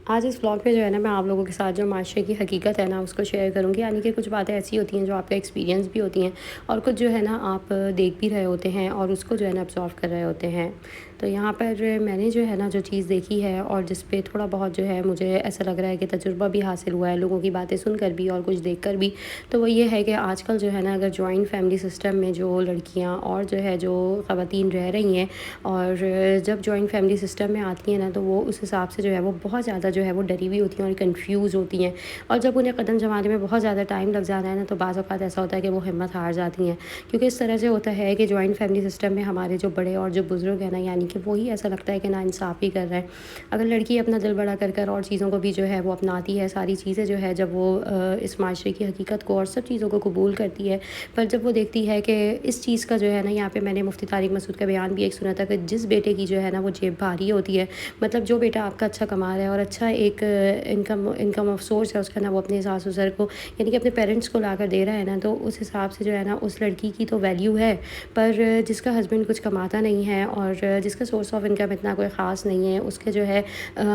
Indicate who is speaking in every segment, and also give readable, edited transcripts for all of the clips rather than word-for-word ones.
Speaker 1: آج اس व्लॉग में जो है ना मैं आप लोगों के साथ जो माशरे की हकीकत है ना उसको शेयर करूँगी। यानी कि कुछ बातें ऐसी होती हैं जो आपका एक्सपीरियंस भी होती हैं और कुछ जो है ना आप देख भी रहे होते हैं और उसको जो है ना ऑब्ज़र्व कर रहे होते हैं। तो यहाँ पर मैंने जो है ना जो चीज़ देखी है और जिस पे थोड़ा बहुत जो है मुझे ऐसा लग रहा है कि तजुर्बा भी हासिल हुआ है लोगों की बातें सुनकर भी और कुछ देख कर भी, तो वो ये है कि आजकल जो है ना अगर जॉइंट फैमिली सिस्टम में जो लड़कियाँ और जो है जो ख़वातीन रह रही हैं और जब जॉइंट फैमिली सिस्टम में आती हैं ना तो वो उस हिसाब से जो है वो बहुत ज़्यादा जो है वो डरी हुई होती हैं और कंफ्यूज होती हैं। और जब उन्हें कदम जमाने में बहुत ज़्यादा टाइम लग जाता है ना तो बाज़ औक़ात ऐसा होता है कि वो हिम्मत हार जाती हैं, क्योंकि इस तरह से होता है कि जॉइंट फैमिली सिस्टम में हमारे जो बड़े और जो बुज़ुर्ग हैं ना, यानी कि वही ऐसा लगता है कि नाइंसाफ़ी कर रहे हैं। अगर लड़की अपना दिल बड़ा कर कर और चीज़ों को भी जो है वो अपनाती है, सारी चीज़ें जो है जब वो इस माशरे की हकीकत को और सब चीज़ों को कबूल करती है, पर जब वो देखती है कि इस चीज़ का जो है ना, यहाँ पे मैंने मुफ्ती तारिक मसूद का बयान भी एक सुना था कि जिस बेटे की जो है ना वो जेब भारी होती है, मतलब जो बेटा आपका अच्छा कमा रहा है और अच्छा एक इनकम इनकम ऑफ सोर्स है उसका ना, वो अपने सास ससुर को यानी कि अपने पेरेंट्स को ला कर दे रहा है ना, तो उस हिसाब से जो है ना उस लड़की की तो वैल्यू है। पर जिसका हस्बैंड कुछ कमाता नहीं है और जिसका सोर्स ऑफ इनकम इतना कोई ख़ास नहीं है, उसके जो है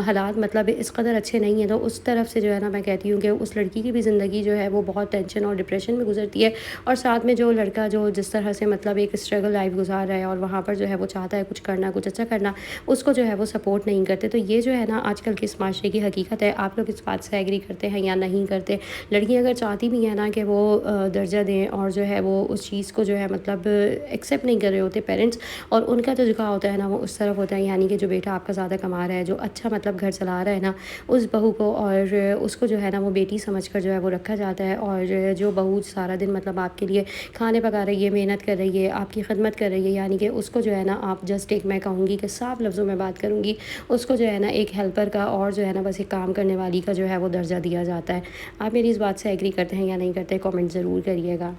Speaker 1: हालात मतलब इस कदर अच्छे नहीं हैं, तो उस तरफ से जो है ना मैं कहती हूँ कि उस लड़की की भी ज़िंदगी जो है वो बहुत टेंशन और डिप्रेशन में गुजरती है। और साथ में जो लड़का जो जिस तरह से मतलब एक स्ट्रगल लाइफ गुजार रहा है और वहाँ पर जो है वो चाहता है कुछ करना, कुछ अच्छा करना, उसको जो है वो सपोर्ट नहीं करते। तो ये जो है ना आजकल के इस माशरे की हकीकत है। आप लोग इस बात से एग्री करते हैं या नहीं करते? लड़कियां अगर चाहती भी हैं ना कि वो दर्जा दें और जो है वो उस चीज़ को जो है मतलब एक्सेप्ट नहीं कर रहे होते पेरेंट्स, और उनका जो झुकाव होता है ना वो उस तरफ होता है, यानी कि जो बेटा आपका ज़्यादा कमा रहा है, जो अच्छा मतलब घर चला रहा है ना, उस बहू को और उसको जो है ना वो बेटी समझ कर जो है वो रखा जाता है। और जो बहू सारा दिन मतलब आपके लिए खाने पका रही है, मेहनत कर रही है, आपकी खिदमत कर रही है, यानी कि उसको जो है ना आप जस्ट एक, मैं कहूँगी कि साफ लफ्ज़ों में बात करूँगी, उसको जो है ना एक हेल्पर का और जो है ना बस एक काम करने वाली का जो है वो दर्जा दिया जाता है। आप मेरी इस बात से एग्री करते हैं या नहीं करते? कमेंट ज़रूर करिएगा।